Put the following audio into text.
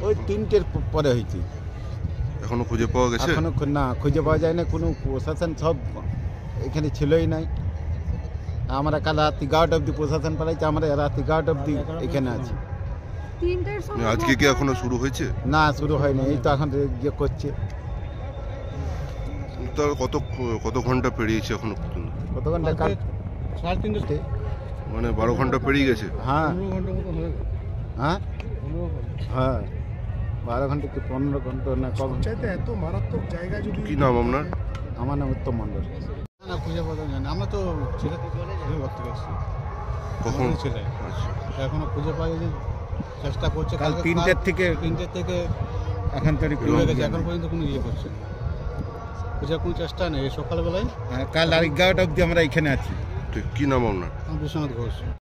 ওই 3টের পরে হয়েছে। এখনো খুঁজে পাওয়া গেছে? এখনো না খুঁজে পাওয়া যায় না, কোনো প্রশাসন সব এখানে ছিলই নাই। আমরা কাল রাত 11টা অবধি প্রশাসন পাঠাইছে, আমরা রাত 11টা অবধি এখানে আছি। আজকে কি এখনো শুরু হয়েছে? না, শুরু হয়নি, এই তো এখন ইয়ে করছে। তো কত ঘন্টা পেরিয়েছে এখনো পর্যন্ত? কত ঘন্টা? কাল 3:30 মানে 12 ঘন্টা পেরিয়ে গেছে। হ্যাঁ 15 ঘন্টার মতো হয়ে গেছে। হ্যাঁ হ্যাঁ 12 ঘন্টা কি 15 ঘন্টা না কম। চাইতে এত মারাত্মক জায়গা যদি কি নাম আপনার? আমার নাম উত্তম মণ্ডল। না খুঁজে পাওয়া যায় না। আমরা তো ছেলে ভর্তি করছি কখন? ছেলে আচ্ছা। এখনো খুঁজে পাওয়া যায়, চেষ্টা করছে। কাল 3টের থেকে 3টের থেকে এখন তো হয়ে গেছে, এখন পর্যন্ত কোনো ইয়ে করছে না, খোঁজার কোনো চেষ্টা নেই। সকালবেলায় কাল আর 11টা অবধি আমরা এখানে আছি। ঠিক, কি নাম আপনার? বিশ্বনাথ ঘোষ।